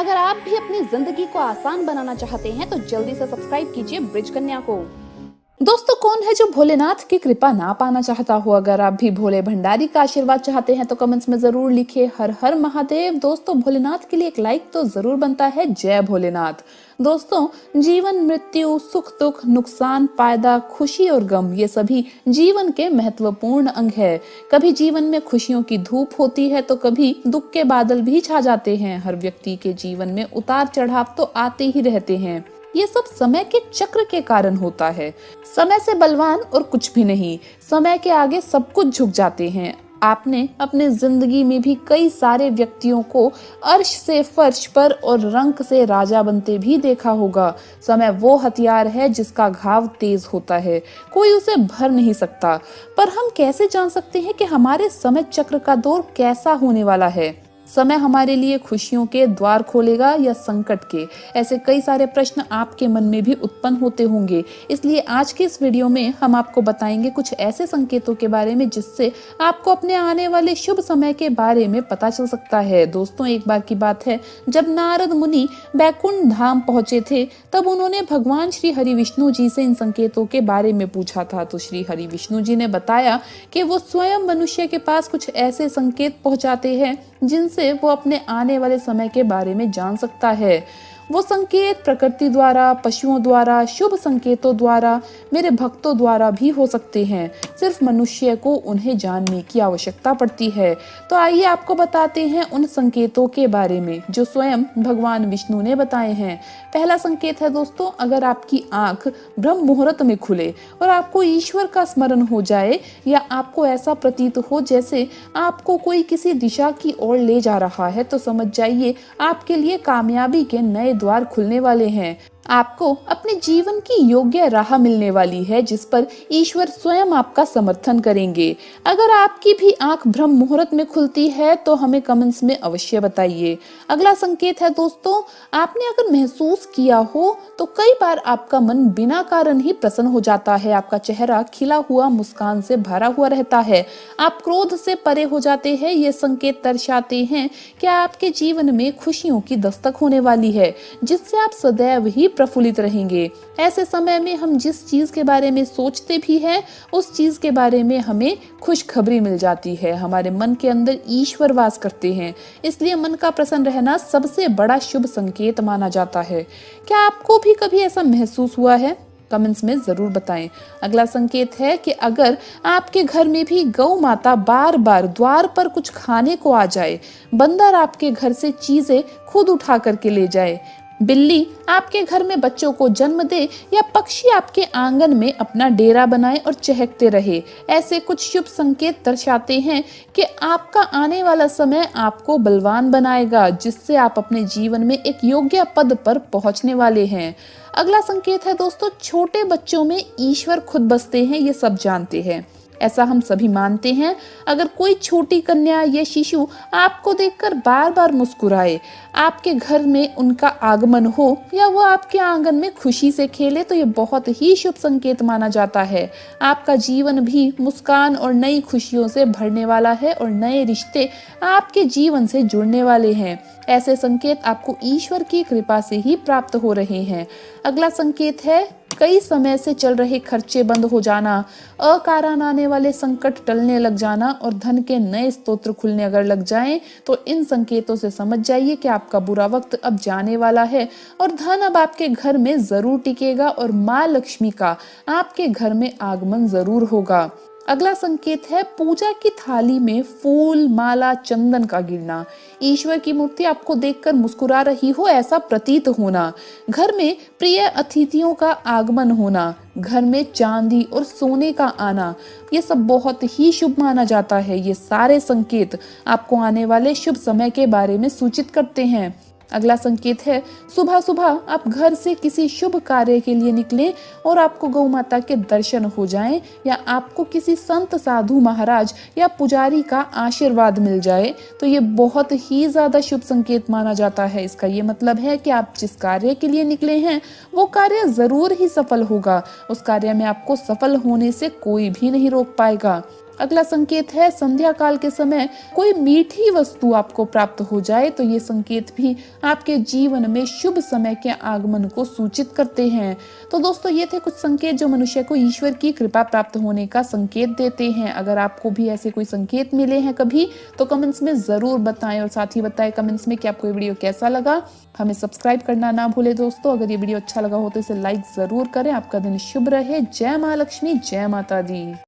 अगर आप भी अपनी जिंदगी को आसान बनाना चाहते हैं तो जल्दी से सब्सक्राइब कीजिए ब्रिज कन्या को। दोस्तों, कौन है जो भोलेनाथ की कृपा ना पाना चाहता हो? अगर आप भी भोले भंडारी का आशीर्वाद चाहते हैं तो कमेंट्स में जरूर लिखिए हर हर महादेव। दोस्तों, भोलेनाथ के लिए एक लाइक तो जरूर बनता है। जय भोलेनाथ। दोस्तों, जीवन, मृत्यु, सुख दुख, नुकसान, फायदा, खुशी और गम, ये सभी जीवन के महत्वपूर्ण अंग है। कभी जीवन में खुशियों की धूप होती है तो कभी दुख के बादल भी छा जाते हैं। हर व्यक्ति के जीवन में उतार चढ़ाव तो आते ही रहते हैं। ये सब समय के चक्र के कारण होता है। समय से बलवान और कुछ भी नहीं। समय के आगे सब कुछ झुक जाते हैं। आपने अपने जिंदगी में भी कई सारे व्यक्तियों को अर्श से फर्श पर और रंक से राजा बनते भी देखा होगा। समय वो हथियार है जिसका घाव तेज होता है, कोई उसे भर नहीं सकता। पर हम कैसे जान सकते हैं कि हमारे समय चक्र का दौर कैसा होने वाला है? समय हमारे लिए खुशियों के द्वार खोलेगा या संकट के? ऐसे कई सारे प्रश्न आपके मन में भी उत्पन्न होते होंगे। इसलिए आज के इस वीडियो में हम आपको बताएंगे कुछ ऐसे संकेतों के बारे में जिससे आपको अपने आने वाले शुभ समय के बारे में पता चल सकता है। दोस्तों, एक बार की बात है, जब नारद मुनि बैकुंठ धाम पहुंचे थे तब उन्होंने भगवान श्री हरि विष्णु जी से इन संकेतों के बारे में पूछा था। तो श्री हरि विष्णु जी ने बताया कि वो स्वयं मनुष्य के पास कुछ ऐसे संकेत पहुंचाते हैं जिनसे वो अपने आने वाले समय के बारे में जान सकता है। वो संकेत प्रकृति द्वारा, पशुओं द्वारा, शुभ संकेतों द्वारा, मेरे भक्तों द्वारा भी हो सकते हैं। सिर्फ मनुष्य को उन्हें जानने की आवश्यकता पड़ती है। तो आइए आपको बताते हैं उन संकेतों के बारे में जो स्वयं भगवान विष्णु ने बताए हैं। पहला संकेत है दोस्तों, अगर आपकी आंख ब्रह्म मुहूर्त में खुले और आपको ईश्वर का स्मरण हो जाए या आपको ऐसा प्रतीत हो जैसे आपको कोई किसी दिशा की ओर ले जा रहा है, तो समझ जाइए आपके लिए कामयाबी के नए द्वार खुलने वाले हैं। आपको अपने जीवन की योग्य राह मिलने वाली है जिस पर ईश्वर स्वयं आपका समर्थन करेंगे। अगर आपकी भी आंख ब्रह्म मुहूर्त में खुलती है तो हमें कमेंट्स में अवश्य बताइए। अगला संकेत है दोस्तों, आपने अगर महसूस किया हो तो कई बार आपका मन बिना कारण ही प्रसन्न हो जाता है। आपका चेहरा खिला हुआ मुस्कान से भरा हुआ रहता है। आप क्रोध से परे हो जाते हैं। ये संकेत दर्शाते हैं कि आपके जीवन में खुशियों की दस्तक होने वाली है जिससे आप सदैव ही प्रफुल्लित रहेंगे। ऐसे समय में हम जिस चीज के बारे में सोचते भी हैं उस चीज के बारे में हमें खुशखबरी मिल जाती है। हमारे मन के अंदर ईश्वर वास करते हैं, इसलिए मन का प्रसन्न रहना सबसे बड़ा शुभ संकेत माना जाता है। क्या आपको भी कभी ऐसा महसूस हुआ है? कमेंट्स में जरूर बताएं। अगला संकेत है कि अगर आपके घर में भी गौ माता बार बार द्वार पर कुछ खाने को आ जाए, बंदर आपके घर से चीजें खुद उठा करके ले जाए, बिल्ली आपके घर में बच्चों को जन्म दे या पक्षी आपके आंगन में अपना डेरा बनाए और चहकते रहे, ऐसे कुछ शुभ संकेत दर्शाते हैं कि आपका आने वाला समय आपको बलवान बनाएगा जिससे आप अपने जीवन में एक योग्य पद पर पहुंचने वाले हैं। अगला संकेत है दोस्तों, छोटे बच्चों में ईश्वर खुद बसते हैं, ये सब जानते हैं, ऐसा हम सभी मानते हैं। अगर कोई छोटी कन्या या शिशु आपको देखकर बार बार मुस्कुराए, आपके घर में उनका आगमन हो या वो आपके आंगन में खुशी से खेले, तो ये बहुत ही शुभ संकेत माना जाता है। आपका जीवन भी मुस्कान और नई खुशियों से भरने वाला है और नए रिश्ते आपके जीवन से जुड़ने वाले हैं। ऐसे संकेत आपको ईश्वर की कृपा से ही प्राप्त हो रहे हैं। अगला संकेत है कई समय से चल रहे खर्चे बंद हो जाना, अकारण आने वाले संकट टलने लग जाना और धन के नए स्रोत खुलने अगर लग जाएं, तो इन संकेतों से समझ जाइए कि आपका बुरा वक्त अब जाने वाला है और धन अब आपके घर में जरूर टिकेगा और माँ लक्ष्मी का आपके घर में आगमन जरूर होगा। अगला संकेत है पूजा की थाली में फूल, माला, चंदन का गिरना, ईश्वर की मूर्ति आपको देखकर मुस्कुरा रही हो ऐसा प्रतीत होना, घर में प्रिय अतिथियों का आगमन होना, घर में चांदी और सोने का आना, ये सब बहुत ही शुभ माना जाता है। ये सारे संकेत आपको आने वाले शुभ समय के बारे में सूचित करते हैं। अगला संकेत है सुबह सुबह आप घर से किसी शुभ कार्य के लिए निकलें और आपको गौ माता के दर्शन हो जाएं या आपको किसी संत, साधु, महाराज या पुजारी का आशीर्वाद मिल जाए, तो ये बहुत ही ज्यादा शुभ संकेत माना जाता है। इसका ये मतलब है कि आप जिस कार्य के लिए निकले हैं वो कार्य जरूर ही सफल होगा। उस कार्य में आपको सफल होने से कोई भी नहीं रोक पाएगा। अगला संकेत है संध्या काल के समय कोई मीठी वस्तु आपको प्राप्त हो जाए, तो ये संकेत भी आपके जीवन में शुभ समय के आगमन को सूचित करते हैं। तो दोस्तों ये थे कुछ संकेत जो मनुष्य को ईश्वर की कृपा प्राप्त होने का संकेत देते हैं। अगर आपको भी ऐसे कोई संकेत मिले हैं कभी तो कमेंट्स में जरूर बताएं, और साथ ही बताएं कमेंट्स में कि आपको ये वीडियो कैसा लगा। हमें सब्सक्राइब करना ना भूले दोस्तों। अगर ये वीडियो अच्छा लगा हो तो इसे लाइक जरूर करें। आपका दिन शुभ रहे। जय माँ लक्ष्मी, जय माता दी।